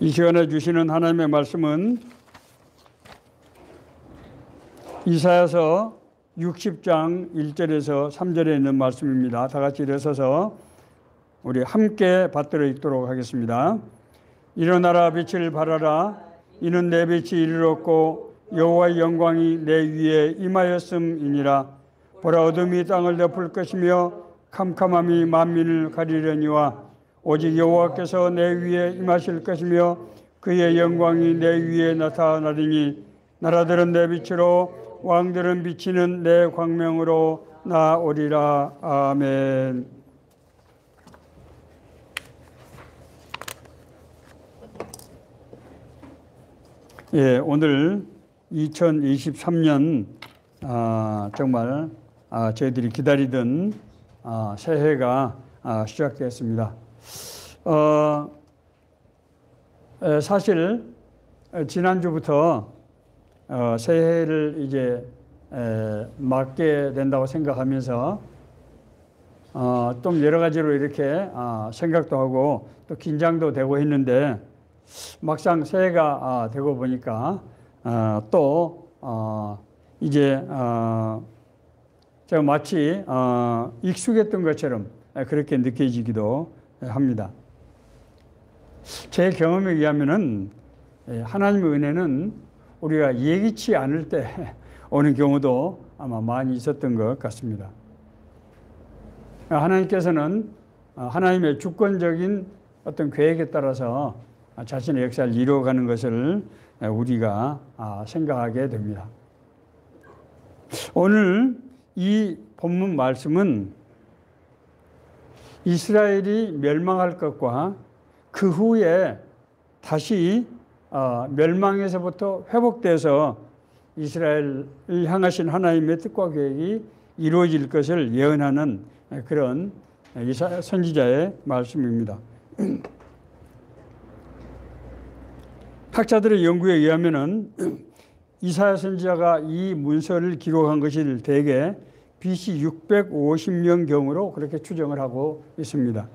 이 시간에 주시는 하나님의 말씀은 이사야서 60장 1절에서 3절에 있는 말씀입니다. 다 같이 일어서서 우리 함께 받들어 읽도록 하겠습니다. 일어나라, 빛을 발하라. 이는 내 빛이 이르렀고 여호와의 영광이 내 위에 임하였음이니라. 보라, 어둠이 땅을 덮을 것이며 캄캄함이 만민을 가리려니와 오직 여호와께서 내 위에 임하실 것이며 그의 영광이 내 위에 나타나리니 나라들은 내 빛으로 왕들은 비치는 내 광명으로 나오리라. 아멘. 예, 오늘 2023년 정말 저희들이 기다리던 새해가 시작되었습니다. 사실 지난주부터 새해를 이제 맞게 된다고 생각하면서 좀 여러 가지로 이렇게 생각도 하고 또 긴장도 되고 했는데 막상 새해가 되고 보니까 또 이제 제가 마치 익숙했던 것처럼 그렇게 느껴지기도 합니다. 제 경험에 의하면은 하나님의 은혜는 우리가 예기치 않을 때 오는 경우도 아마 많이 있었던 것 같습니다. 하나님께서는 하나님의 주권적인 어떤 계획에 따라서 자신의 역사를 이루어가는 것을 우리가 생각하게 됩니다. 오늘 이 본문 말씀은 이스라엘이 멸망할 것과 그 후에 다시 멸망에서부터 회복돼서 이스라엘을 향하신 하나님의 뜻과 계획이 이루어질 것을 예언하는 그런 이사야 선지자의 말씀입니다. 학자들의 연구에 의하면은 이사야 선지자가 이 문서를 기록한 것이 대개 BC 650년경으로 그렇게 추정을 하고 있습니다.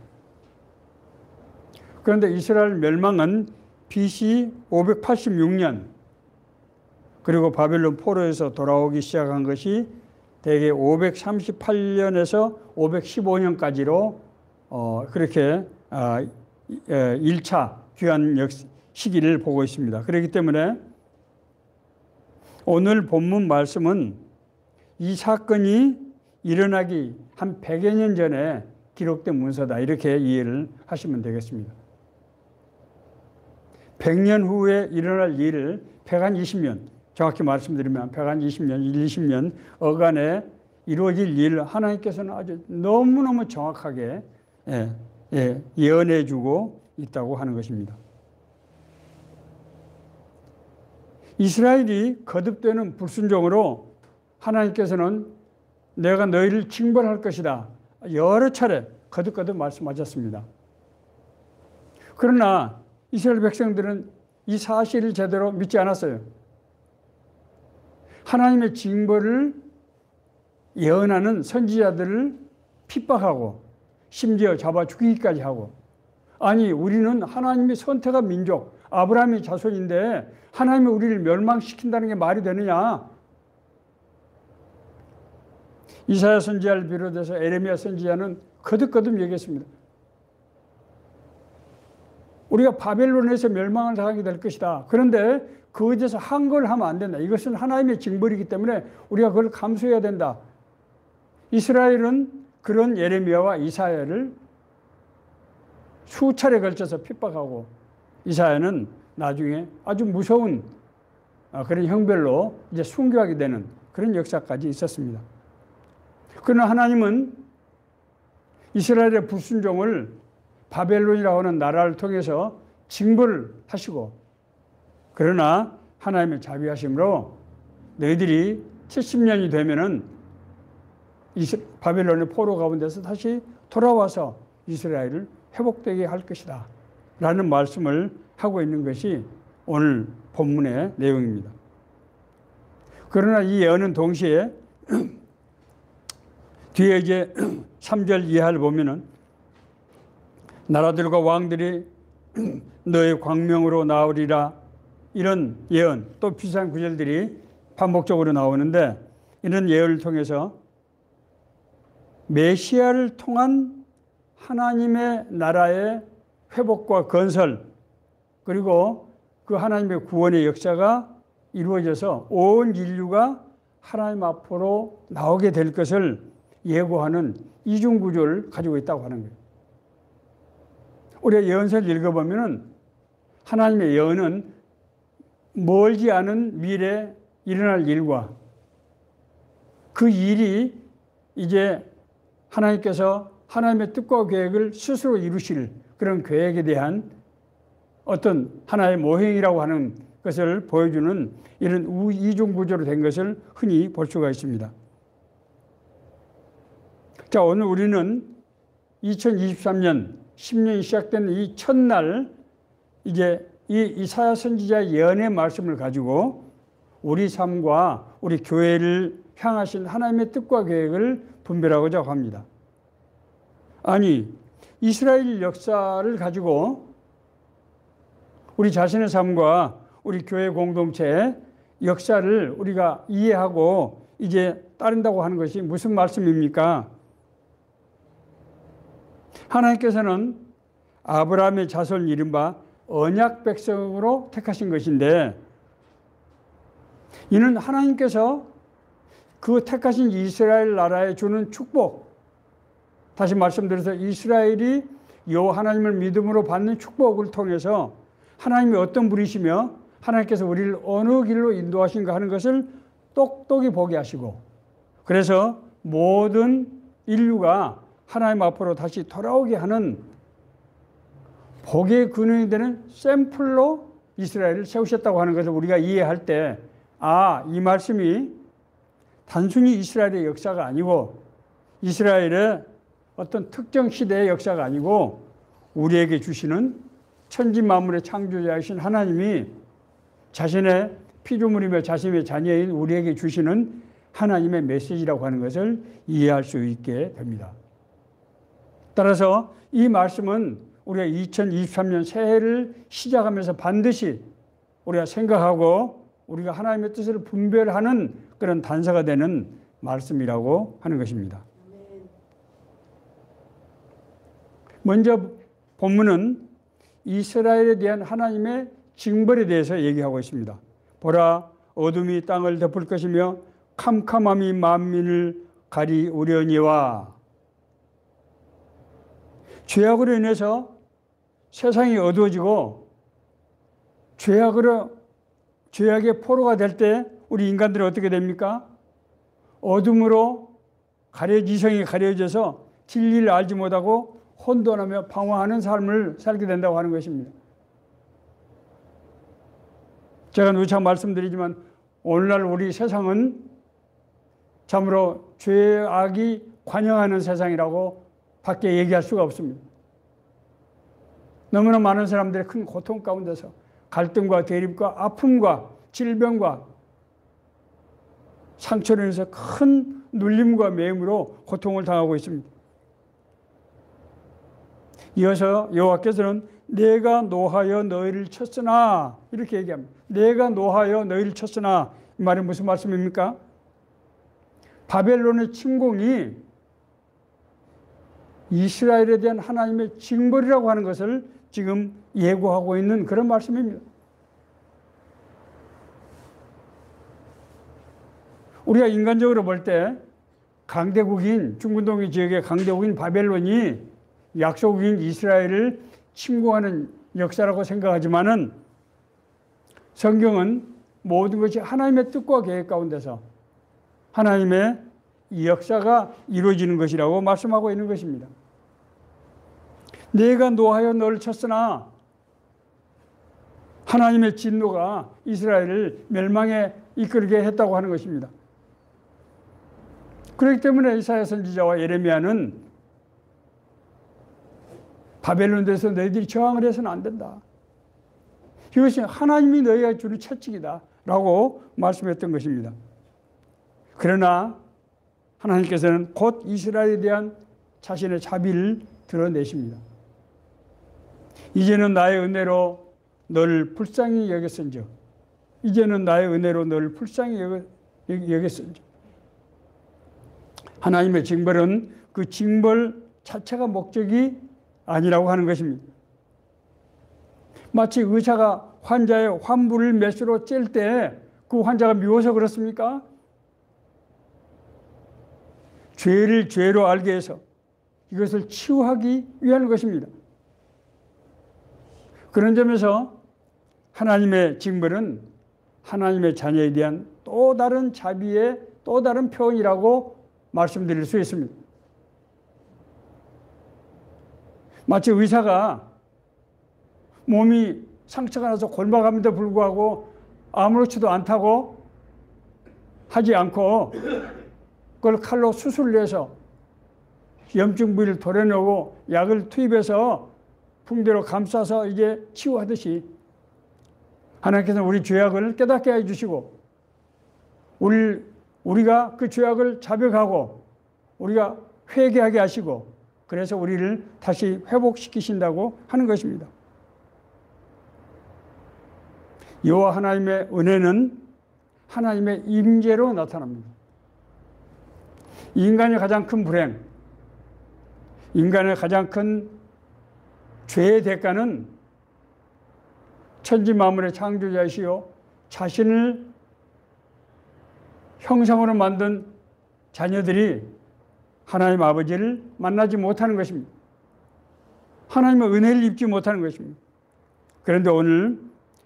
그런데 이스라엘 멸망은 BC 586년 그리고 바벨론 포로에서 돌아오기 시작한 것이 대개 538년에서 515년까지로 그렇게 1차 귀환 시기를 보고 있습니다. 그렇기 때문에 오늘 본문 말씀은 이 사건이 일어나기 한 100여 년 전에 기록된 문서다, 이렇게 이해를 하시면 되겠습니다. 100년 후에 일어날 일을 120년, 정확히 말씀드리면 120년, 20년 어간에 이루어질 일을 하나님께서는 아주 너무너무 정확하게 예언해 주고 있다고 하는 것입니다. 이스라엘이 거듭되는 불순종으로 하나님께서는 내가 너희를 징벌할 것이다, 여러 차례 거듭거듭 말씀하셨습니다. 그러나 이스라엘 백성들은 이 사실을 제대로 믿지 않았어요. 하나님의 징벌을 예언하는 선지자들을 핍박하고 심지어 잡아 죽이기까지 하고, 아니 우리는 하나님이 선택한 민족, 아브라함의 자손인데 하나님이 우리를 멸망시킨다는 게 말이 되느냐. 이사야 선지자를 비롯해서 에레미야 선지자는 거듭거듭 얘기했습니다. 우리가 바벨론에서 멸망을 당하게 될 것이다. 그런데 그것에 대해서 한 걸 하면 안 된다. 이것은 하나님의 징벌이기 때문에 우리가 그걸 감수해야 된다. 이스라엘은 그런 예레미야와 이사야를 수차례 걸쳐서 핍박하고, 이사야는 나중에 아주 무서운 그런 형벌로 이제 순교하게 되는 그런 역사까지 있었습니다. 그러나 하나님은 이스라엘의 불순종을 바벨론이라고 하는 나라를 통해서 징벌을 하시고, 그러나 하나님의 자비하심으로 너희들이 70년이 되면은 바벨론의 포로 가운데서 다시 돌아와서 이스라엘을 회복되게 할 것이다 라는 말씀을 하고 있는 것이 오늘 본문의 내용입니다. 그러나 이 예언은 동시에 뒤에 이제 3절 이하를 보면은 나라들과 왕들이 너의 광명으로 나오리라. 이런 예언, 또 비슷한 구절들이 반복적으로 나오는데, 이런 예언을 통해서 메시아를 통한 하나님의 나라의 회복과 건설, 그리고 그 하나님의 구원의 역사가 이루어져서 온 인류가 하나님 앞으로 나오게 될 것을 예고하는 이중구조를 가지고 있다고 하는 거예요. 우리가 예언서를 읽어보면 하나님의 예언은 멀지 않은 미래에 일어날 일과 그 일이 이제 하나님께서 하나님의 뜻과 계획을 스스로 이루실 그런 계획에 대한 어떤 하나의 모형이라고 하는 것을 보여주는 이런 이중구조로 된 것을 흔히 볼 수가 있습니다. 자, 오늘 우리는 2023년 10년이 시작된 이 첫날 이제 이 이사야 선지자의 예언의 말씀을 가지고 우리 삶과 우리 교회를 향하신 하나님의 뜻과 계획을 분별하고자 합니다. 아니, 이스라엘 역사를 가지고 우리 자신의 삶과 우리 교회 공동체의 역사를 우리가 이해하고 이제 따른다고 하는 것이 무슨 말씀입니까? 하나님께서는 아브라함의 자손 이른바 언약 백성으로 택하신 것인데, 이는 하나님께서 그 택하신 이스라엘 나라에 주는 축복, 다시 말씀드려서 이스라엘이 여호와 하나님을 믿음으로 받는 축복을 통해서 하나님이 어떤 분이시며 하나님께서 우리를 어느 길로 인도하신가 하는 것을 똑똑히 보게 하시고, 그래서 모든 인류가 하나님 앞으로 다시 돌아오게 하는 복의 근원이 되는 샘플로 이스라엘을 세우셨다고 하는 것을 우리가 이해할 때, 이 말씀이 단순히 이스라엘의 역사가 아니고 이스라엘의 어떤 특정 시대의 역사가 아니고 우리에게 주시는 천지 만물의 창조자이신 하나님이 자신의 피조물이며 자신의 자녀인 우리에게 주시는 하나님의 메시지라고 하는 것을 이해할 수 있게 됩니다. 따라서 이 말씀은 우리가 2023년 새해를 시작하면서 반드시 우리가 생각하고 우리가 하나님의 뜻을 분별하는 그런 단서가 되는 말씀이라고 하는 것입니다. 먼저 본문은 이스라엘에 대한 하나님의 징벌에 대해서 얘기하고 있습니다. 보라, 어둠이 땅을 덮을 것이며 캄캄함이 만민을 가리우려니와. 죄악으로 인해서 세상이 어두워지고 죄악의 포로가 될 때 우리 인간들은 어떻게 됩니까? 어둠으로 지성이 가려져서 진리를 알지 못하고 혼돈하며 방황하는 삶을 살게 된다고 하는 것입니다. 제가 누차 말씀드리지만 오늘날 우리 세상은 참으로 죄악이 관영하는 세상이라고 밖에 얘기할 수가 없습니다. 너무나 많은 사람들이 큰 고통 가운데서 갈등과 대립과 아픔과 질병과 상처로 인해서 큰 눌림과 매임으로 고통을 당하고 있습니다. 이어서 여호와께서는 내가 노하여 너희를 쳤으나, 이렇게 얘기합니다. 내가 노하여 너희를 쳤으나, 이 말이 무슨 말씀입니까? 바벨론의 침공이 이스라엘에 대한 하나님의 징벌이라고 하는 것을 지금 예고하고 있는 그런 말씀입니다. 우리가 인간적으로 볼 때 강대국인, 중근동의 지역의 강대국인 바벨론이 약소국인 이스라엘을 침공하는 역사라고 생각하지만은 성경은 모든 것이 하나님의 뜻과 계획 가운데서 하나님의 이 역사가 이루어지는 것이라고 말씀하고 있는 것입니다. 내가 노하여 너를 쳤으나, 하나님의 진노가 이스라엘을 멸망에 이끌게 했다고 하는 것입니다. 그렇기 때문에 이사야 선지자와 예레미야는 바벨론에서 너희들이 저항을 해서는 안 된다. 이것이 하나님이 너희가 주는 채찍이다 라고 말씀했던 것입니다. 그러나 하나님께서는 곧 이스라엘에 대한 자신의 자비를 드러내십니다. 이제는 나의 은혜로 너를 불쌍히 여겼은즉, 이제는 나의 은혜로 너를 불쌍히 여겼은즉. 하나님의 징벌은 그 징벌 자체가 목적이 아니라고 하는 것입니다. 마치 의사가 환자의 환부를 메스로 찔 때 그 환자가 미워서 그렇습니까? 죄를 죄로 알게 해서 이것을 치유하기 위한 것입니다. 그런 점에서 하나님의 징벌은 하나님의 자녀에 대한 또 다른 자비의 또 다른 표현이라고 말씀드릴 수 있습니다. 마치 의사가 몸이 상처가 나서 골마감에도 불구하고 아무렇지도 않다고 하지 않고 그걸 칼로 수술을 해서 염증 부위를 도려내고 약을 투입해서 붕대로 감싸서 이제 치유하듯이 하나님께서는 우리 죄악을 깨닫게 해주시고 우리가 그 죄악을 자백하고 우리가 회개하게 하시고 그래서 우리를 다시 회복시키신다고 하는 것입니다. 여호와 하나님의 은혜는 하나님의 임재로 나타납니다. 인간의 가장 큰 불행, 인간의 가장 큰 죄의 대가는 천지 만물의 창조자이시요 자신을 형상으로 만든 자녀들이 하나님 아버지를 만나지 못하는 것입니다. 하나님의 은혜를 입지 못하는 것입니다. 그런데 오늘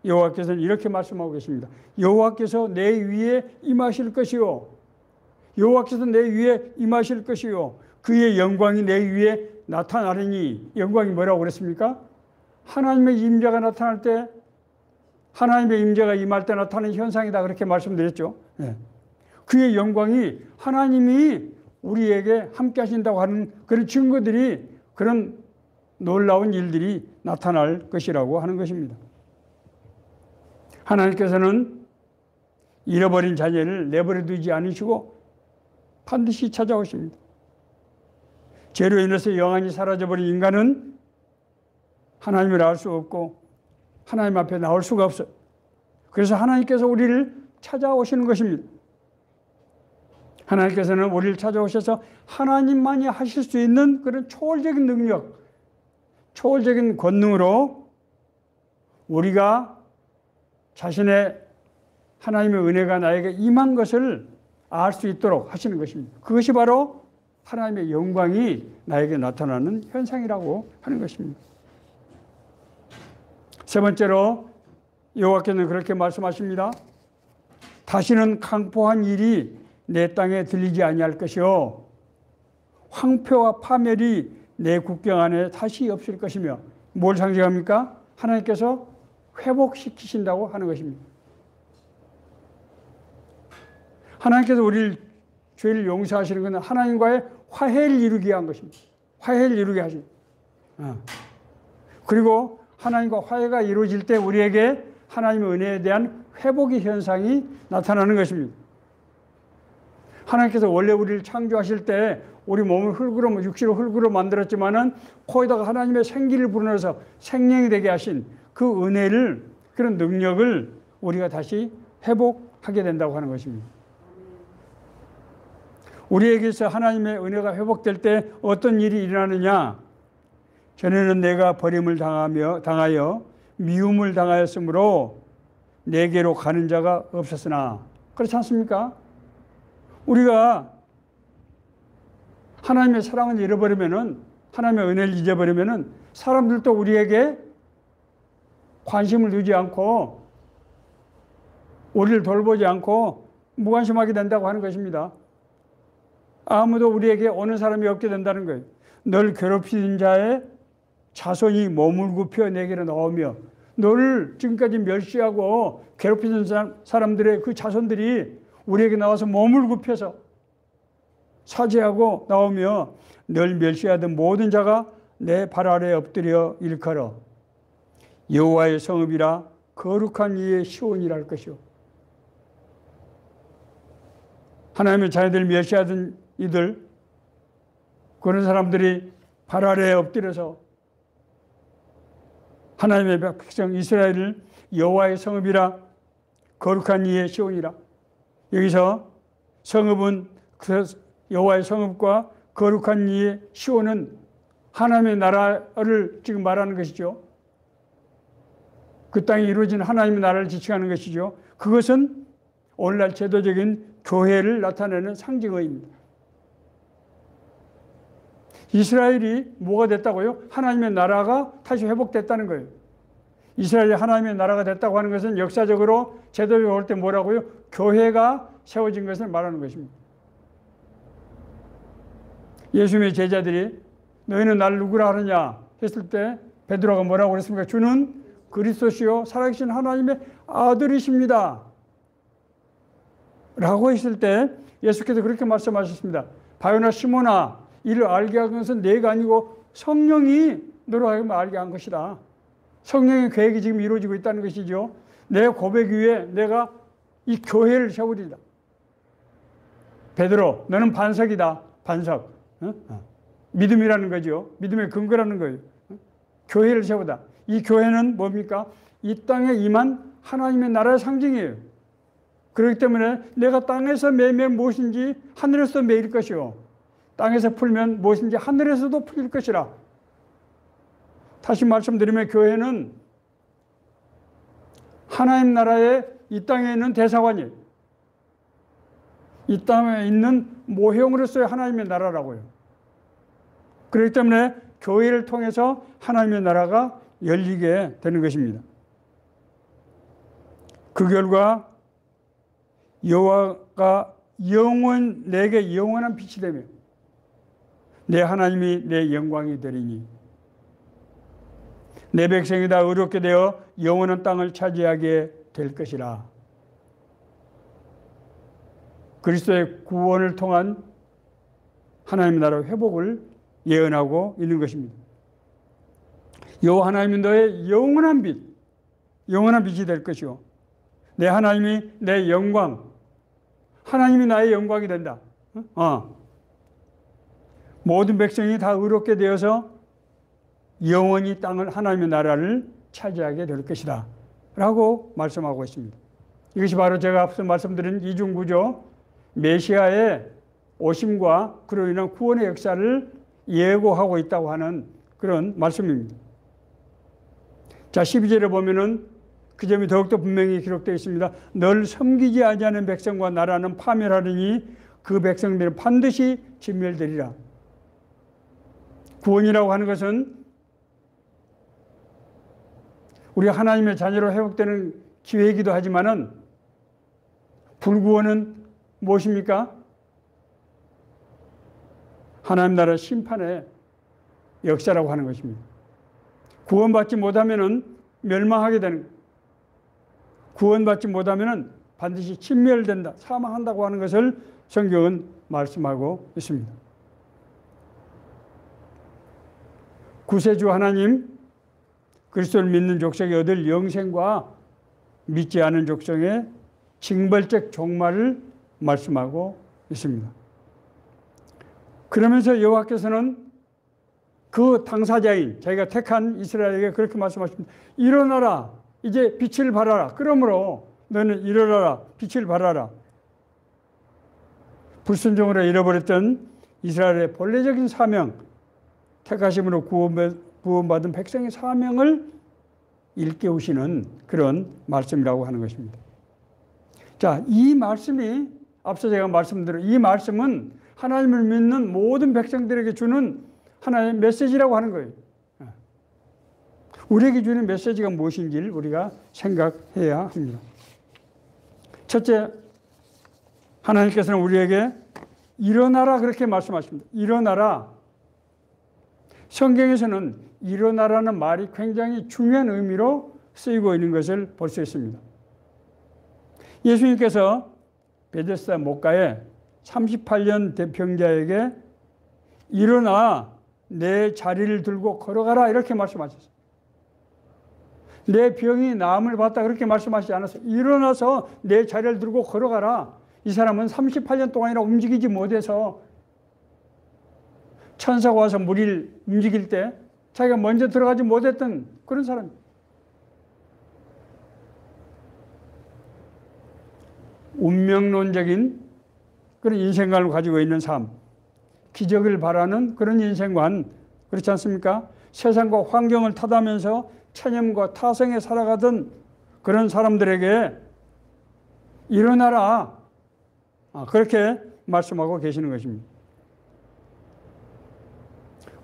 여호와께서는 이렇게 말씀하고 계십니다. 여호와께서 내 위에 임하실 것이요, 여호와께서 내 위에 임하실 것이요, 그의 영광이 내 위에 나타나리니. 영광이 뭐라고 그랬습니까? 하나님의 임재가 나타날 때, 하나님의 임재가 임할 때 나타나는 현상이다 그렇게 말씀드렸죠. 네. 그의 영광이 하나님이 우리에게 함께 하신다고 하는 그런 증거들이, 그런 놀라운 일들이 나타날 것이라고 하는 것입니다. 하나님께서는 잃어버린 자녀를 내버려 두지 않으시고 반드시 찾아오십니다. 죄로 인해서 영원히 사라져버린 인간은 하나님을 알 수 없고 하나님 앞에 나올 수가 없어요. 그래서 하나님께서 우리를 찾아오시는 것입니다. 하나님께서는 우리를 찾아오셔서 하나님만이 하실 수 있는 그런 초월적인 능력, 초월적인 권능으로 우리가 자신의 하나님의 은혜가 나에게 임한 것을 알 수 있도록 하시는 것입니다. 그것이 바로 하나님의 영광이 나에게 나타나는 현상이라고 하는 것입니다. 세 번째로 여호와께서는 그렇게 말씀하십니다. 다시는 강포한 일이 내 땅에 들리지 아니할 것이요, 황폐와 파멸이 내 국경 안에 다시 없을 것이며. 뭘 상징합니까? 하나님께서 회복시키신다고 하는 것입니다. 하나님께서 우리를 죄를 용서하시는 것은 하나님과의 화해를 이루기 위한 것입니다. 화해를 이루게 하십니다. 그리고 하나님과 화해가 이루어질 때 우리에게 하나님의 은혜에 대한 회복의 현상이 나타나는 것입니다. 하나님께서 원래 우리를 창조하실 때 우리 몸을 흙으로, 육신을 흙으로 만들었지만은 거기다가 하나님의 생기를 불어넣어서 생명이 되게 하신 그 은혜를, 그런 능력을 우리가 다시 회복하게 된다고 하는 것입니다. 우리에게서 하나님의 은혜가 회복될 때 어떤 일이 일어나느냐? 전에는 내가 버림을 당하여 미움을 당하였으므로 내게로 가는 자가 없었으나. 그렇지 않습니까? 우리가 하나님의 사랑을 잃어버리면은, 하나님의 은혜를 잊어버리면은 사람들도 우리에게 관심을 두지 않고 우리를 돌보지 않고 무관심하게 된다고 하는 것입니다. 아무도 우리에게 오는 사람이 없게 된다는 거예요. 널 괴롭히는 자의 자손이 몸을 굽혀 내게로 나오며, 너를 지금까지 멸시하고 괴롭히는 사람들의 그 자손들이 우리에게 나와서 몸을 굽혀서 사죄하고 나오며, 널 멸시하던 모든 자가 내 발 아래 엎드려 일컬어 여호와의 성읍이라 거룩한 이의 시온이라 할 것이요. 하나님의 자녀들 멸시하던 이들, 그런 사람들이 발 아래에 엎드려서 하나님의 백성 이스라엘을 여호와의 성읍이라 거룩한 이의 시온이라. 여기서 성읍은 여호와의 성읍과 거룩한 이의 시온은 하나님의 나라를 지금 말하는 것이죠. 그 땅에 이루어진 하나님의 나라를 지칭하는 것이죠. 그것은 오늘날 제도적인 교회를 나타내는 상징어입니다. 이스라엘이 뭐가 됐다고요? 하나님의 나라가 다시 회복됐다는 거예요. 이스라엘이 하나님의 나라가 됐다고 하는 것은 역사적으로 제도적으로 볼 때 뭐라고요? 교회가 세워진 것을 말하는 것입니다. 예수님의 제자들이 너희는 나를 누구라 하느냐 했을 때 베드로가 뭐라고 그랬습니까? 주는 그리스도시요 살아계신 하나님의 아들이십니다 라고 했을 때 예수께서 그렇게 말씀하셨습니다. 바요나 시몬아, 이를 알게 한 것은 내가 아니고 성령이 너로 하여금 알게 한 것이다. 성령의 계획이 지금 이루어지고 있다는 것이죠. 내 고백 위에 내가 이 교회를 세우리다. 베드로, 너는 반석이다. 반석. 믿음이라는 거죠. 믿음의 근거라는 거예요. 교회를 세우다. 이 교회는 뭡니까? 이 땅에 임한 하나님의 나라의 상징이에요. 그렇기 때문에 내가 땅에서 매면 무엇인지 하늘에서 매일 것이요. 땅에서 풀면 무엇인지 하늘에서도 풀릴 것이라. 다시 말씀드리면 교회는 하나님 나라의 이 땅에 있는 대사관이에요. 이 땅에 있는 모형으로서의 하나님의 나라라고요. 그렇기 때문에 교회를 통해서 하나님의 나라가 열리게 되는 것입니다. 그 결과 여호와가 내게 영원한 빛이 되며 내 하나님이 내 영광이 되리니 내 백성이 다 의롭게 되어 영원한 땅을 차지하게 될 것이라. 그리스도의 구원을 통한 하나님의 나라 회복을 예언하고 있는 것입니다. 여호와 하나님이 너의 영원한 빛이 될 것이요. 내 하나님이 내 영광, 하나님이 나의 영광이 된다. 모든 백성이 다 의롭게 되어서 영원히 땅을 하나님의 나라를 차지하게 될 것이다 라고 말씀하고 있습니다. 이것이 바로 제가 앞서 말씀드린 이중구조, 메시아의 오심과 그로 인한 구원의 역사를 예고하고 있다고 하는 그런 말씀입니다. 자, 12절에 보면은 그 점이 더욱더 분명히 기록되어 있습니다. 널 섬기지 아니하는 백성과 나라는 파멸하리니 그 백성들은 반드시 진멸되리라. 구원이라고 하는 것은 우리 하나님의 자녀로 회복되는 기회이기도 하지만은 불구원은 무엇입니까? 하나님 나라 심판의 역사라고 하는 것입니다. 구원받지 못하면은 멸망하게 되는 거예요. 구원받지 못하면은 반드시 진멸된다, 사망한다고 하는 것을 성경은 말씀하고 있습니다. 구세주 하나님, 그리스도를 믿는 족속이 얻을 영생과 믿지 않은 족속의 징벌적 종말을 말씀하고 있습니다. 그러면서 여호와께서는 그 당사자인 자기가 택한 이스라엘에게 그렇게 말씀하십니다. 일어나라, 이제 빛을 발하라. 그러므로 너는 일어나라, 빛을 발하라. 불순종으로 잃어버렸던 이스라엘의 본래적인 사명, 택하심으로 구원받은 백성의 사명을 일깨우시는 그런 말씀이라고 하는 것입니다. 자, 이 말씀이 앞서 제가 말씀드린 이 말씀은 하나님을 믿는 모든 백성들에게 주는 하나의 메시지라고 하는 거예요. 우리에게 주는 메시지가 무엇인지를 우리가 생각해야 합니다. 첫째, 하나님께서는 우리에게 일어나라 그렇게 말씀하십니다. 일어나라. 성경에서는 일어나라는 말이 굉장히 중요한 의미로 쓰이고 있는 것을 볼 수 있습니다. 예수님께서 베데스다 목가에 38년 병자에게 일어나 내 자리를 들고 걸어가라 이렇게 말씀하셨어요. 내 병이 나음을 받다 그렇게 말씀하시지 않았어요. 일어나서 내 자리를 들고 걸어가라. 이 사람은 38년 동안이나 움직이지 못해서 천사가 와서 무리를 움직일 때 자기가 먼저 들어가지 못했던 그런 사람. 운명론적인 그런 인생관을 가지고 있는 삶, 기적을 바라는 그런 인생관, 그렇지 않습니까? 세상과 환경을 탓하면서 체념과 타성에 살아가던 그런 사람들에게 일어나라, 그렇게 말씀하고 계시는 것입니다.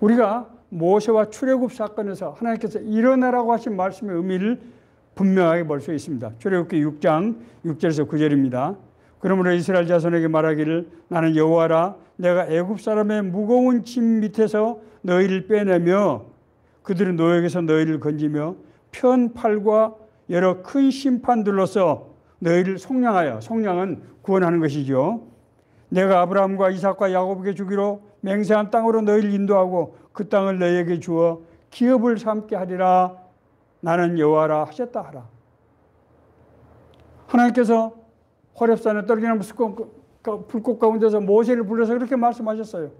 우리가 모세와 출애굽 사건에서 하나님께서 일어나라고 하신 말씀의 의미를 분명하게 볼 수 있습니다. 출애굽기 6장 6절에서 9절입니다. 그러므로 이스라엘 자손에게 말하기를 나는 여호와라 내가 애굽 사람의 무거운 짐 밑에서 너희를 빼내며 그들은 노역에서 너희를 건지며 편팔과 여러 큰 심판들로서 너희를 속량하여, 속량은 구원하는 것이죠. 내가 아브라함과 이삭과 야곱에게 주기로 맹세한 땅으로 너희를 인도하고 그 땅을 너희에게 주어 기업을 삼게 하리라. 나는 여호와라 하셨다 하라. 하나님께서 호렙산에 떨기나무 불꽃 가운데서 모세를 불러서 그렇게 말씀하셨어요.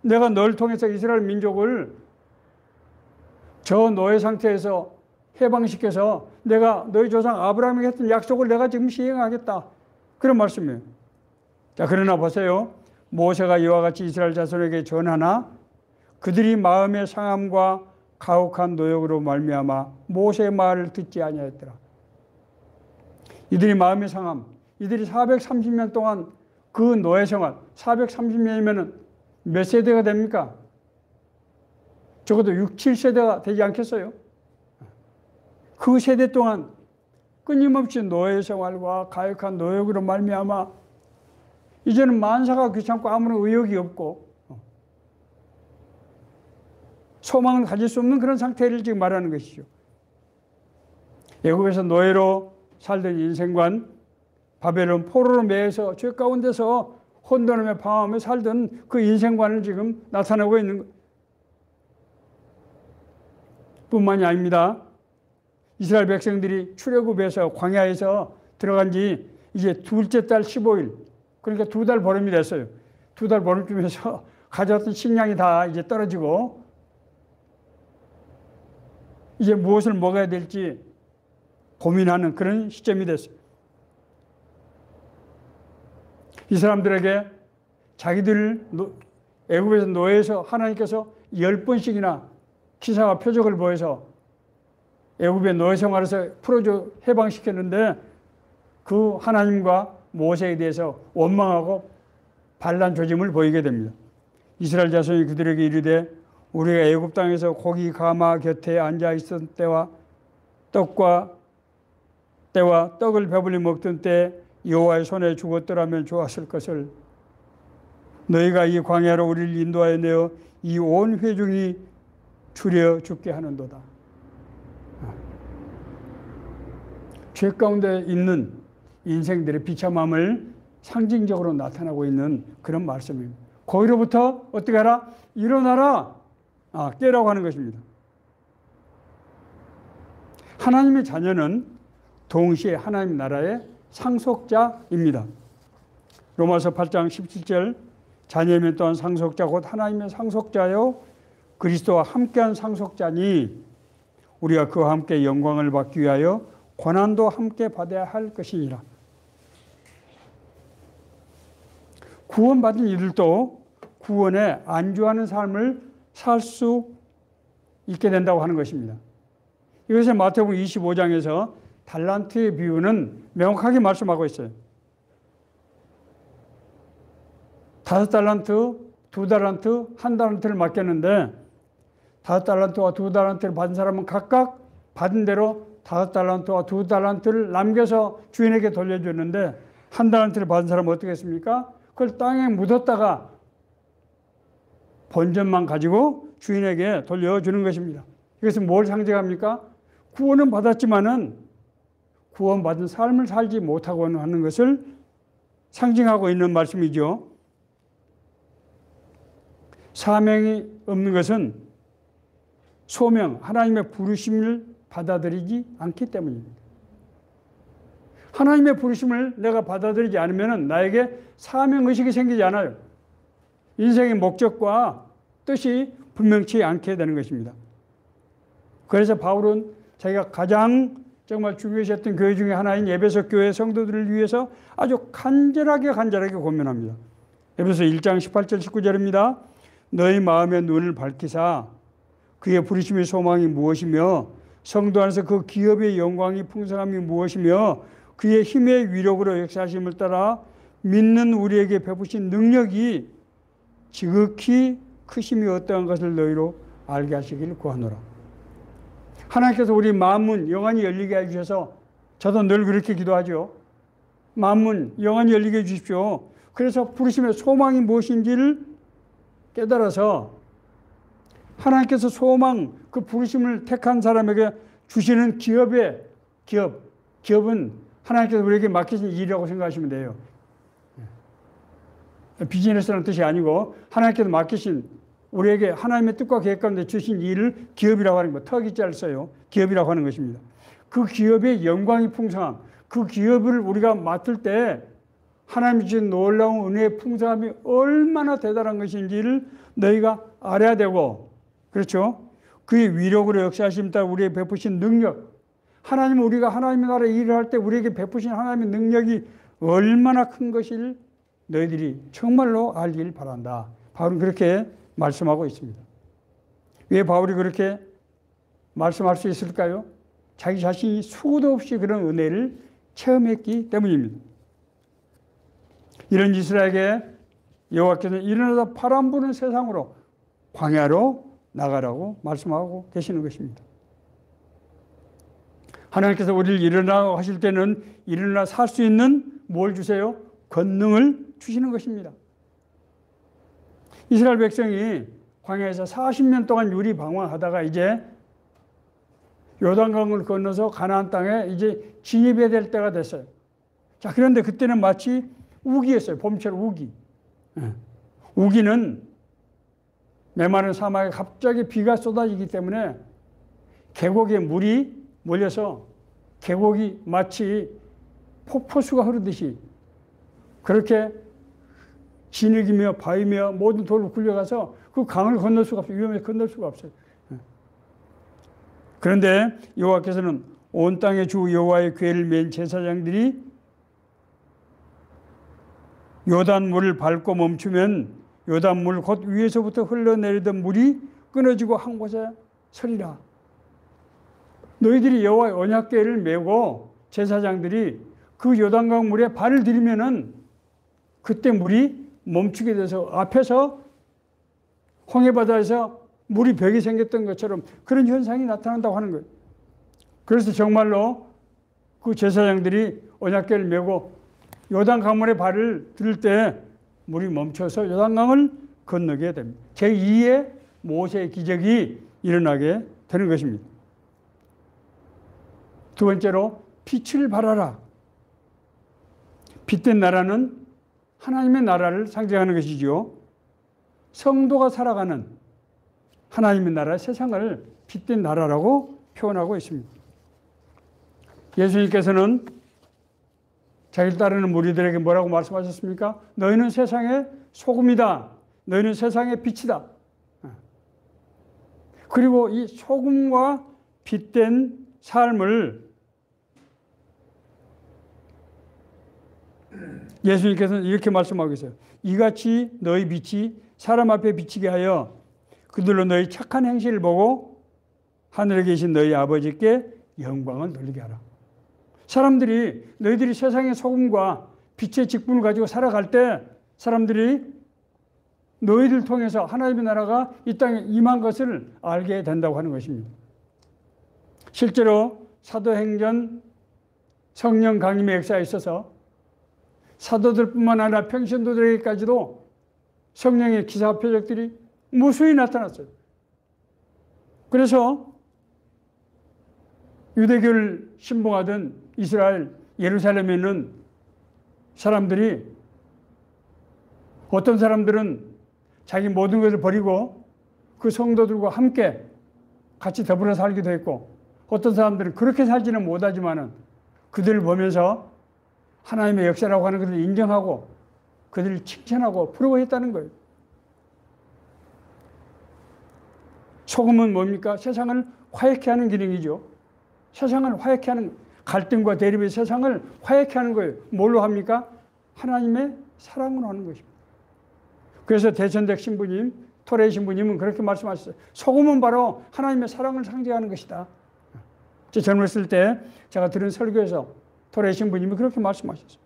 내가 널 통해서 이스라엘 민족을 저 노예 상태에서 해방시켜서 내가 너희 조상 아브라함에게 했던 약속을 내가 지금 시행하겠다. 그런 말씀이에요. 자, 그러나 보세요. 모세가 이와 같이 이스라엘 자손에게 전하나 그들이 마음의 상함과 가혹한 노역으로 말미암아 모세의 말을 듣지 아니하였더라. 이들이 마음의 상함, 이들이 430년 동안 그 노예 생활, 430년이면 몇 세대가 됩니까? 적어도 6, 7세대가 되지 않겠어요? 그 세대 동안 끊임없이 노예 생활과 가혹한 노역으로 말미암아 이제는 만사가 귀찮고 아무런 의욕이 없고 소망을 가질 수 없는 그런 상태를 지금 말하는 것이죠. 애국에서 노예로 살던 인생관, 바벨론 포로로 매여서 죄 가운데서 혼돈하며 방황하며 살던 그 인생관을 지금 나타내고 있는 것 뿐만이 아닙니다. 이스라엘 백성들이 출애굽에서 광야에서 들어간 지 이제 둘째 달 15일, 그러니까 2달 보름이 됐어요. 2달 보름쯤에서 가져왔던 식량이 다 이제 떨어지고 이제 무엇을 먹어야 될지 고민하는 그런 시점이 됐어요. 이 사람들에게 자기들 애굽에서 노예에서 하나님께서 10번씩이나 기사와 표적을 보여서 애굽의 노예 생활에서 풀어줘 해방시켰는데 그 하나님과 모세에 대해서 원망하고 반란 조짐을 보이게 됩니다. 이스라엘 자손이 그들에게 이르되 우리가 애굽 땅에서 고기 가마 곁에 앉아 있었던 때와 떡을 배불리 먹던 때 여호와의 손에 죽었더라면 좋았을 것을 너희가 이 광야로 우리를 인도하여 내어 이 온 회중이 추려 죽게 하는도다. 죄 가운데 있는 인생들의 비참함을 상징적으로 나타나고 있는 그런 말씀입니다. 거기로부터 어떻게 하라? 일어나라. 깨라고 하는 것입니다. 하나님의 자녀는 동시에 하나님 나라의 상속자입니다. 로마서 8장 17절 자녀면 또한 상속자 곧 하나님의 상속자요 그리스도와 함께한 상속자니 우리가 그와 함께 영광을 받기 위하여 고난도 함께 받아야 할 것이니라. 구원받은 이들도 구원에 안주하는 삶을 살 수 있게 된다고 하는 것입니다. 이것을 마태복음 25장에서 달란트의 비유는 명확하게 말씀하고 있어요. 5달란트, 2달란트, 1달란트를 맡겼는데 5달란트와 2달란트를 받은 사람은 각각 받은 대로 5달란트와 2달란트를 남겨서 주인에게 돌려줬는데 1달란트를 받은 사람은 어떻게 했습니까? 그걸 땅에 묻었다가 본전만 가지고 주인에게 돌려주는 것입니다. 이것은 뭘 상징합니까? 구원은 받았지만은 구원받은 삶을 살지 못하고 하는 것을 상징하고 있는 말씀이죠. 사명이 없는 것은 소명, 하나님의 부르심을 받아들이지 않기 때문입니다. 하나님의 부르심을 내가 받아들이지 않으면 나에게 사명의식이 생기지 않아요. 인생의 목적과 뜻이 분명치 않게 되는 것입니다. 그래서 바울은 자기가 가장 정말 중요시했던 교회 중에 하나인 에베소 교회 성도들을 위해서 아주 간절하게 고민합니다. 에베소 1장 18절 19절입니다. 너희 마음의 눈을 밝히사 그의 부르심의 소망이 무엇이며 성도 안에서 그 기업의 영광이 풍성함이 무엇이며 그의 힘의 위력으로 역사하심을 따라 믿는 우리에게 베푸신 능력이 지극히 크심이 어떠한 것을 너희로 알게 하시길 구하노라. 하나님께서 우리 마음문 영안이 열리게 해주셔서 저도 늘 그렇게 기도하죠. 마음문 영안이 열리게 해주십시오. 그래서 부르심의 소망이 무엇인지를 깨달아서 하나님께서 소망, 그 부르심을 택한 사람에게 주시는 기업은 하나님께서 우리에게 맡기신 일이라고 생각하시면 돼요. 비즈니스라는 뜻이 아니고 하나님께서 맡기신 우리에게 하나님의 뜻과 계획 가운데 주신 일을 기업이라고 하는 것, 턱이자를 써요. 기업이라고 하는 것입니다. 그 기업의 영광이 풍성함, 그 기업을 우리가 맡을 때 하나님이 주신 놀라운 은혜의 풍성함이 얼마나 대단한 것인지를 너희가 알아야 되고, 그렇죠? 그의 위력으로 역사하심 따라 우리에게 베푸신 능력, 하나님은 우리가 하나님의 나라의 일을 할 때 우리에게 베푸신 하나님의 능력이 얼마나 큰 것을 너희들이 정말로 알길 바란다. 바울은 그렇게 말씀하고 있습니다. 왜 바울이 그렇게 말씀할 수 있을까요? 자기 자신이 수도 없이 그런 은혜를 체험했기 때문입니다. 이런 이스라엘에게 여호와께서는 일어나서 바람 부는 세상으로 광야로 나가라고 말씀하고 계시는 것입니다. 하나님께서 우리를 일어나고 하실 때는 일어나 살 수 있는 뭘 주세요? 권능을 주시는 것입니다. 이스라엘 백성이 광야에서 40년 동안 유리방황하다가 이제 요단강을 건너서 가나안 땅에 이제 진입해야 될 때가 됐어요. 자, 그런데 그때는 마치 우기였어요. 봄철 우기. 우기는 메마른 사막에 갑자기 비가 쏟아지기 때문에 계곡에 물이 몰려서 계곡이 마치 폭포수가 흐르듯이 그렇게 진흙이며 바위며 모든 돌로 굴려가서 그 강을 건널 수가 없어요. 위험해서 건널 수가 없어요. 그런데 여호와께서는 온 땅의 주 여호와의 궤를 맨 제사장들이 요단물을 밟고 멈추면 요단물 곧 위에서부터 흘러내리던 물이 끊어지고 한 곳에 서리라. 너희들이 여호와의 언약궤를 메고 제사장들이 그 요단강 물에 발을 들이면은 그때 물이 멈추게 돼서 앞에서 홍해바다에서 물이 벽이 생겼던 것처럼 그런 현상이 나타난다고 하는 거예요. 그래서 정말로 그 제사장들이 언약궤를 메고 요단 강물에 발을 들 때 물이 멈춰서 요단강을 건너게 됩니다. 제2의 모세의 기적이 일어나게 되는 것입니다. 두 번째로 빛을 발하라. 빛된 나라는 하나님의 나라를 상징하는 것이죠. 성도가 살아가는 하나님의 나라, 세상을 빛된 나라라고 표현하고 있습니다. 예수님께서는 자기를 따르는 무리들에게 뭐라고 말씀하셨습니까? 너희는 세상의 소금이다. 너희는 세상의 빛이다. 그리고 이 소금과 빛된 삶을 예수님께서는 이렇게 말씀하고 있어요. 이같이 너희 빛이 사람 앞에 비치게 하여 그들로 너희 착한 행실을 보고 하늘에 계신 너희 아버지께 영광을 돌리게 하라. 사람들이 너희들이 세상의 소금과 빛의 직분을 가지고 살아갈 때 사람들이 너희들 통해서 하나님의 나라가 이 땅에 임한 것을 알게 된다고 하는 것입니다. 실제로 사도행전 성령 강림의 역사에 있어서 사도들뿐만 아니라 평신도들에게까지도 성령의 기사 표적들이 무수히 나타났어요. 그래서 유대교를 신봉하던 이스라엘 예루살렘에 있는 사람들이 어떤 사람들은 자기 모든 것을 버리고 그 성도들과 함께 같이 더불어 살기도 했고 어떤 사람들은 그렇게 살지는 못하지만은 그들을 보면서 하나님의 역사라고 하는 것을 인정하고 그들을 칭찬하고 부러워했다는 거예요. 소금은 뭡니까? 세상을 화해케 하는 기능이죠. 세상을 화해케 하는, 갈등과 대립의 세상을 화해케 하는 거예요. 뭘로 합니까? 하나님의 사랑으로 하는 것입니다. 그래서 대천댁 신부님, 토레 신부님은 그렇게 말씀하셨어요. 소금은 바로 하나님의 사랑을 상징하는 것이다. 제 젊었을 때 제가 들은 설교에서 토레 신부님이 그렇게 말씀하셨어요.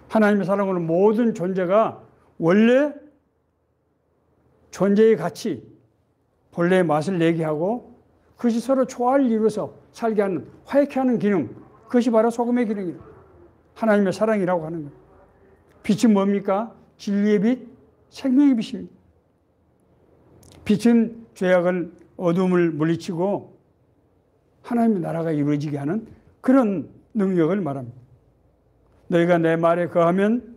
하나님의 사랑으로 모든 존재가 원래 존재의 가치, 본래의 맛을 내게 하고 그것이 서로 조화를 이루어서 살게 하는, 화해케 하는 기능, 그것이 바로 소금의 기능이에요. 하나님의 사랑이라고 하는 거예요. 빛은 뭡니까? 진리의 빛, 생명의 빛입니다. 빛은 죄악을, 어둠을 물리치고 하나님의 나라가 이루어지게 하는 그런 능력을 말합니다. 너희가 내 말에 거하면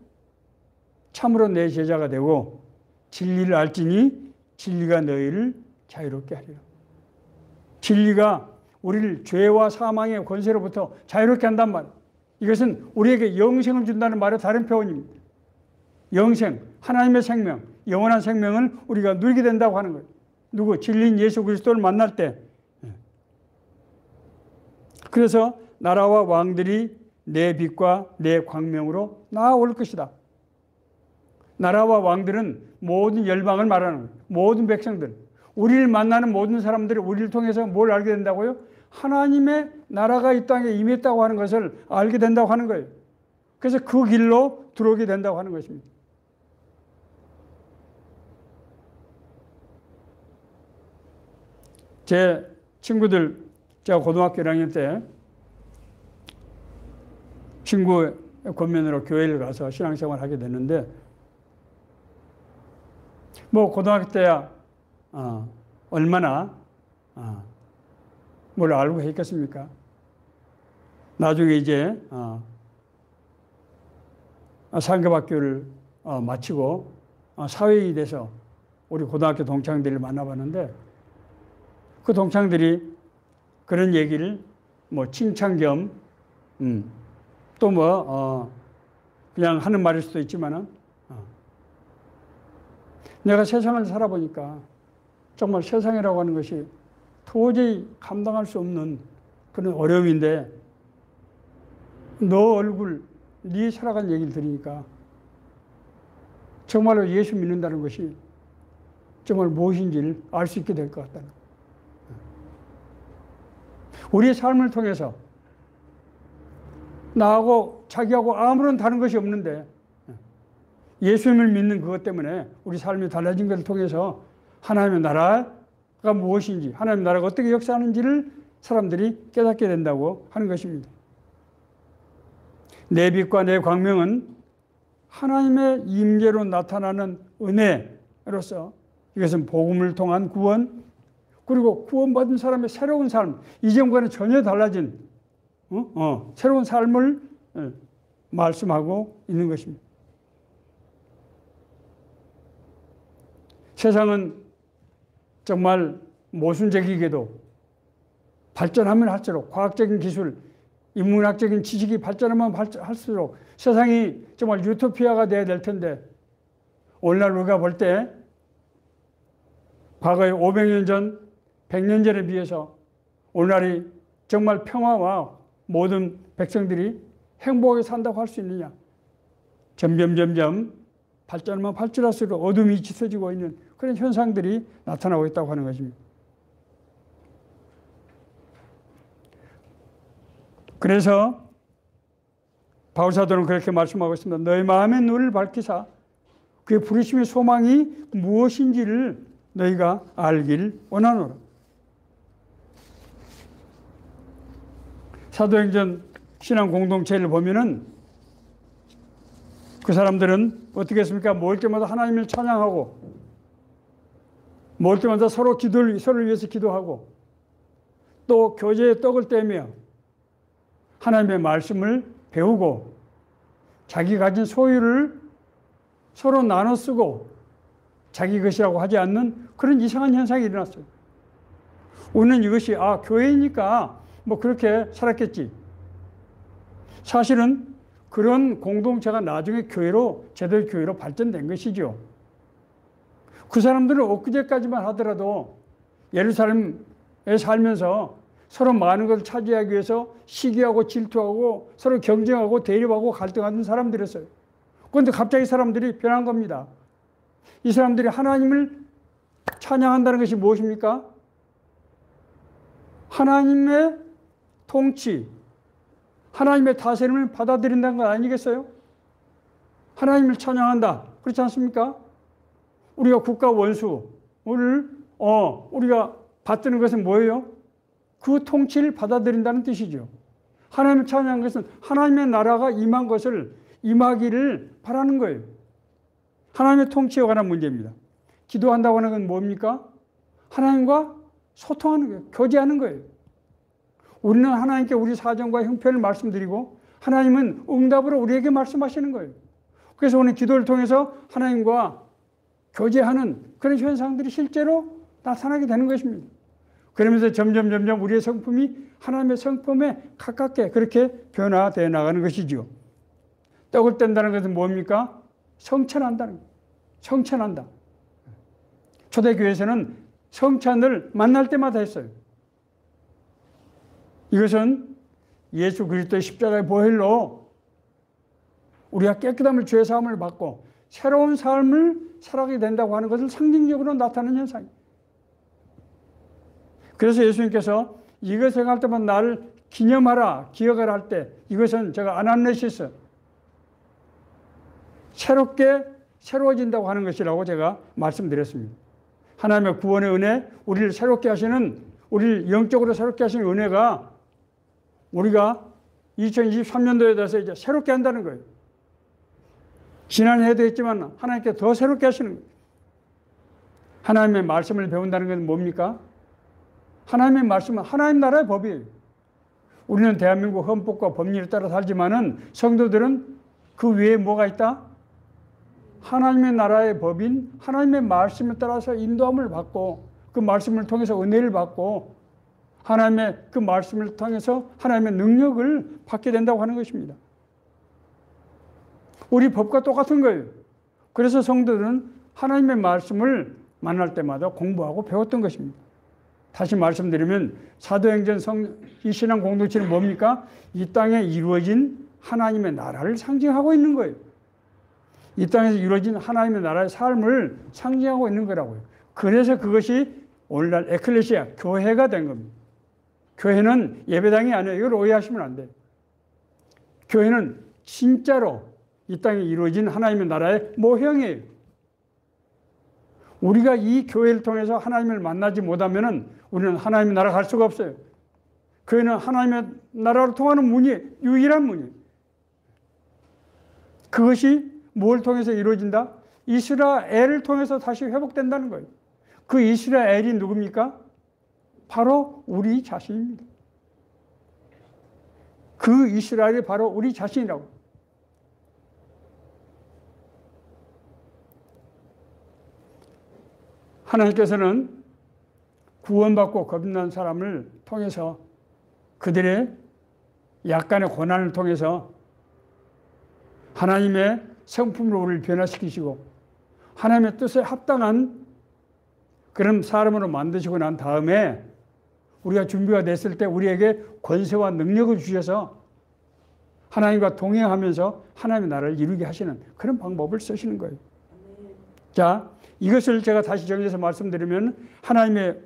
참으로 내 제자가 되고 진리를 알지니 진리가 너희를 자유롭게 하리라. 진리가 우리를 죄와 사망의 권세로부터 자유롭게 한단 말이에요. 이것은 우리에게 영생을 준다는 말의 다른 표현입니다. 영생, 하나님의 생명, 영원한 생명을 우리가 누리게 된다고 하는 거예요. 누구? 진리인 예수 그리스도를 만날 때. 그래서 나라와 왕들이 내 빛과 내 광명으로 나아올 것이다. 나라와 왕들은 모든 열방을 말하는 거예요. 모든 백성들. 우리를 만나는 모든 사람들이 우리를 통해서 뭘 알게 된다고요? 하나님의 나라가 이 땅에 임했다고 하는 것을 알게 된다고 하는 거예요. 그래서 그 길로 들어오게 된다고 하는 것입니다. 제 친구들, 제가 고등학교 1학년 때 친구의 권면으로 교회를 가서 신앙생활을 하게 됐는데, 뭐 고등학교 때야 얼마나 뭘 알고 했겠습니까? 나중에 이제 상급학교를 마치고 사회인이 돼서 우리 고등학교 동창들을 만나봤는데, 그 동창들이 그런 얘기를 뭐 칭찬 겸 또 뭐 그냥 하는 말일 수도 있지만은 내가 세상을 살아보니까 정말 세상이라고 하는 것이 도저히 감당할 수 없는 그런 어려움인데, 너 얼굴, 네 살아간 얘기를 들으니까 정말로 예수 믿는다는 것이 정말 무엇인지를 알 수 있게 될 것 같다는 거예요. 우리의 삶을 통해서 나하고 자기하고 아무런 다른 것이 없는데 예수님을 믿는 그것 때문에 우리 삶이 달라진 것을 통해서 하나님의 나라가 무엇인지, 하나님의 나라가 어떻게 역사하는지를 사람들이 깨닫게 된다고 하는 것입니다. 내 빛과 내 광명은 하나님의 임재로 나타나는 은혜로서 이것은 복음을 통한 구원, 그리고 구원받은 사람의 새로운 삶, 이전과는 전혀 달라진 새로운 삶을 말씀하고 있는 것입니다. 세상은 정말 모순적이게도 발전하면 할수록, 과학적인 기술, 인문학적인 지식이 발전하면 할수록 세상이 정말 유토피아가 돼야 될 텐데, 오늘날 우리가 볼 때 과거에 500년 전, 100년 전에 비해서 오늘날이 정말 평화와 모든 백성들이 행복하게 산다고 할 수 있느냐? 점점 발전하면 발전할수록 어둠이 짙어지고 있는 그런 현상들이 나타나고 있다고 하는 것입니다. 그래서 바울사도는 그렇게 말씀하고 있습니다. 너희 마음의 눈을 밝히사 그의 부르심의 소망이 무엇인지를 너희가 알길 원하노라. 사도행전 신앙 공동체를 보면은 그 사람들은 어떻게 했습니까? 모일 때마다 하나님을 찬양하고, 모일 때마다 서로를 위해서 기도하고, 또 교제의 떡을 떼며 하나님의 말씀을 배우고, 자기 가진 소유를 서로 나눠 쓰고 자기 것이라고 하지 않는 그런 이상한 현상이 일어났어요. 우리는 이것이 교회니까 뭐 그렇게 살았겠지. 사실은 그런 공동체가 나중에 교회로, 제대로 교회로 발전된 것이죠. 그 사람들은 엊그제까지만 하더라도 예루살렘에 살면서 서로 많은 것을 차지하기 위해서 시기하고 질투하고 서로 경쟁하고 대립하고 갈등하는 사람들이었어요. 그런데 갑자기 사람들이 변한 겁니다. 이 사람들이 하나님을 찬양한다는 것이 무엇입니까? 하나님의 통치, 하나님의 다스림을 받아들인다는 것 아니겠어요? 하나님을 찬양한다. 그렇지 않습니까? 우리가 국가 원수를 우리가 받드는 것은 뭐예요? 그 통치를 받아들인다는 뜻이죠. 하나님을 찬양하는 것은 하나님의 나라가 임하기를 바라는 거예요. 하나님의 통치에 관한 문제입니다. 기도한다고 하는 건 뭡니까? 하나님과 소통하는 거예요. 교제하는 거예요. 우리는 하나님께 우리 사정과 형편을 말씀드리고 하나님은 응답으로 우리에게 말씀하시는 거예요. 그래서 오늘 기도를 통해서 하나님과 교제하는 그런 현상들이 실제로 나타나게 되는 것입니다. 그러면서 점점 우리의 성품이 하나님의 성품에 가깝게 그렇게 변화되어 나가는 것이죠. 떡을 뗀다는 것은 뭡니까? 성찬한다는 거예요. 성찬한다. 초대교회에서는 성찬을 만날 때마다 했어요. 이것은 예수 그리스도의 십자가의 보혈로 우리가 깨끗함을 죄 사함을 받고 새로운 삶을 살아가게 된다고 하는 것을 상징적으로 나타내는 현상이에요. 그래서 예수님께서 이것을 생각할 때만 나를 기념하라, 기억을 할 때 이것은 제가 아나네시스, 새로워진다고 하는 것이라고 제가 말씀드렸습니다. 하나님의 구원의 은혜, 우리를 새롭게 하시는, 우리를 영적으로 새롭게 하시는 은혜가 우리가 2023년도에 대해서 이제 새롭게 한다는 거예요. 지난해에도 했지만 하나님께 더 새롭게 하시는 거예요. 하나님의 말씀을 배운다는 것은 뭡니까? 하나님의 말씀은 하나님 나라의 법이에요. 우리는 대한민국 헌법과 법률에 따라 살지만은 성도들은 그 외에 뭐가 있다? 하나님의 나라의 법인 하나님의 말씀에 따라서 인도함을 받고 그 말씀을 통해서 은혜를 받고 하나님의 그 말씀을 통해서 하나님의 능력을 받게 된다고 하는 것입니다. 우리 법과 똑같은 거예요. 그래서 성도들은 하나님의 말씀을 만날 때마다 공부하고 배웠던 것입니다. 다시 말씀드리면 사도행전 이 신앙 공동체는 뭡니까? 이 땅에 이루어진 하나님의 나라를 상징하고 있는 거예요. 이 땅에서 이루어진 하나님의 나라의 삶을 상징하고 있는 거라고요. 그래서 그것이 오늘날 에클레시아, 교회가 된 겁니다. 교회는 예배당이 아니에요. 이걸 오해하시면 안 돼요. 교회는 진짜로 이 땅에 이루어진 하나님의 나라의 모형이에요. 우리가 이 교회를 통해서 하나님을 만나지 못하면 우리는 하나님의 나라 갈 수가 없어요. 교회는 하나님의 나라로 통하는 문이에요. 유일한 문이에요. 그것이 뭘 통해서 이루어진다? 이스라엘을 통해서 다시 회복된다는 거예요. 그 이스라엘이 누굽니까? 바로 우리 자신입니다. 그 이스라엘이 바로 우리 자신이라고. 하나님께서는 구원받고 거듭난 사람을 통해서 그들의 약간의 고난을 통해서 하나님의 성품으로 우리를 변화시키시고 하나님의 뜻에 합당한 그런 사람으로 만드시고 난 다음에 우리가 준비가 됐을 때 우리에게 권세와 능력을 주셔서 하나님과 동행하면서 하나님의 나라를 이루게 하시는 그런 방법을 쓰시는 거예요. 자, 이것을 제가 다시 정리해서 말씀드리면 하나님의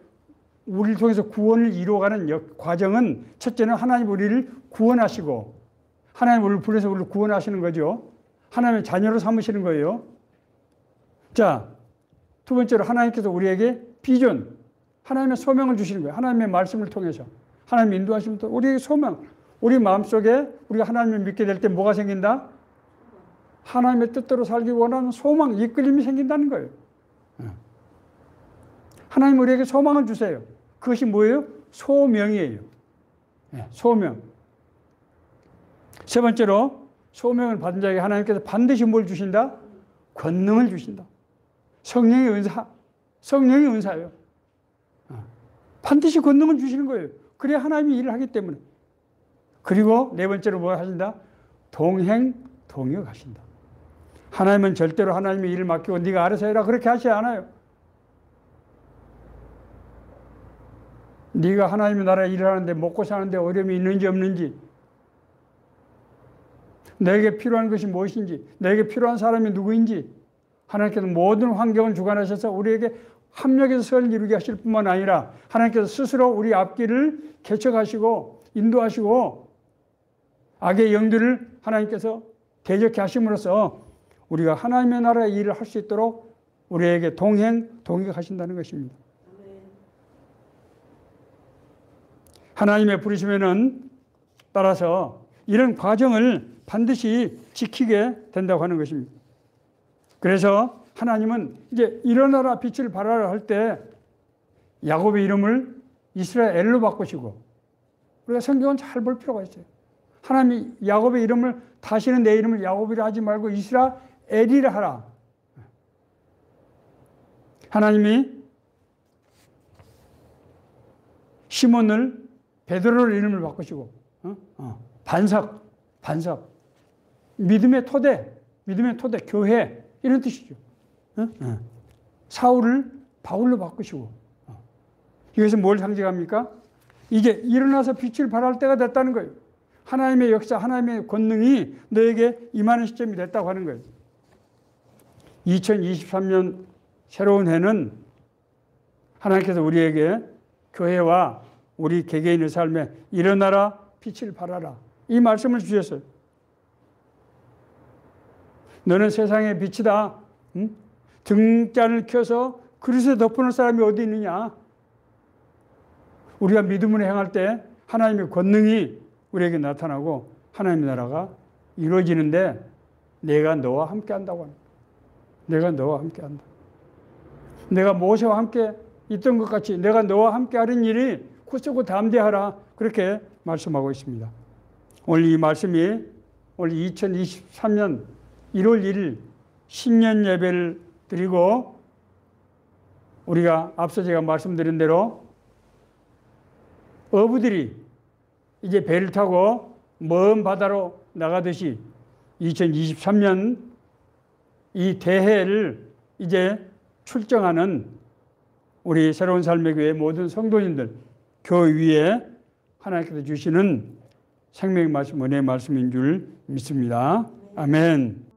우리를 통해서 구원을 이루어가는 과정은 첫째는 하나님 우리를 구원하시고 하나님 우리를 불러서 우리를 구원하시는 거죠. 하나님의 자녀로 삼으시는 거예요. 자, 두 번째로 하나님께서 우리에게 비전, 하나님의 소명을 주시는 거예요. 하나님의 말씀을 통해서 하나님의 인도하심을 통해서 우리에게 소명, 우리 마음속에 우리가 하나님을 믿게 될 때 뭐가 생긴다? 하나님의 뜻대로 살기 원하는 소망, 이끌림이 생긴다는 거예요. 하나님 우리에게 소망을 주세요. 그것이 뭐예요? 소명이에요. 소명. 세 번째로 소명을 받은 자에게 하나님께서 반드시 뭘 주신다? 권능을 주신다. 성령의 은사. 성령의 은사예요. 반드시 권능을 주시는 거예요. 그래야 하나님이 일을 하기 때문에. 그리고 네 번째로 뭘 하신다? 동행, 동역하신다. 하나님은 절대로 하나님의 일을 맡기고 네가 알아서 해라 그렇게 하지 않아요. 네가 하나님의 나라에 일하는데 먹고 사는데 어려움이 있는지 없는지, 내게 필요한 것이 무엇인지, 내게 필요한 사람이 누구인지, 하나님께서 모든 환경을 주관하셔서 우리에게 합력해서 선을 이루게 하실 뿐만 아니라 하나님께서 스스로 우리 앞길을 개척하시고 인도하시고 악의 영들을 하나님께서 대적케 하심으로써 우리가 하나님의 나라의 일을 할 수 있도록 우리에게 동행하신다는 것입니다. 하나님의 부르심에는 따라서 이런 과정을 반드시 지키게 된다고 하는 것입니다. 그래서 하나님은 이제 일어나라 빛을 발하라 할 때 야곱의 이름을 이스라엘로 바꾸시고, 우리가 성경은 잘 볼 필요가 있어요. 하나님이 야곱의 이름을 다시는 내 이름을 야곱이라 하지 말고 이스라엘이라 하라. 하나님이 시몬을 베드로를 이름을 바꾸시고 반석, 믿음의 토대, 교회 이런 뜻이죠. 사울을 바울로 바꾸시고, 이것은 뭘 상징합니까? 이제 일어나서 빛을 발할 때가 됐다는 거예요. 하나님의 역사, 하나님의 권능이 너에게 임하는 시점이 됐다고 하는 거예요. 2023년 새로운 해는 하나님께서 우리에게 교회와 우리 개개인의 삶에 일어나라 빛을 발하라 이 말씀을 주셨어요. 너는 세상의 빛이다. 등잔을 켜서 그릇에 덮어놓을 사람이 어디 있느냐. 우리가 믿음으로 행할 때 하나님의 권능이 우리에게 나타나고 하나님의 나라가 이루어지는데 내가 너와 함께 한다고 합니다. 내가 너와 함께 한다. 내가 모세와 함께 있던 것 같이 내가 너와 함께 하는 일이 굳세고 담대하라. 그렇게 말씀하고 있습니다. 오늘 이 말씀이 오늘 2023년 1월 1일 신년 예배를 드리고 우리가 앞서 제가 말씀드린 대로 어부들이 이제 배를 타고 먼 바다로 나가듯이 2023년 이 대해를 이제 출정하는 우리 새로운 삶의 교회 모든 성도님들 교회 위에 하나님께서 주시는 생명의 말씀, 은혜의 말씀인 줄 믿습니다. 아멘.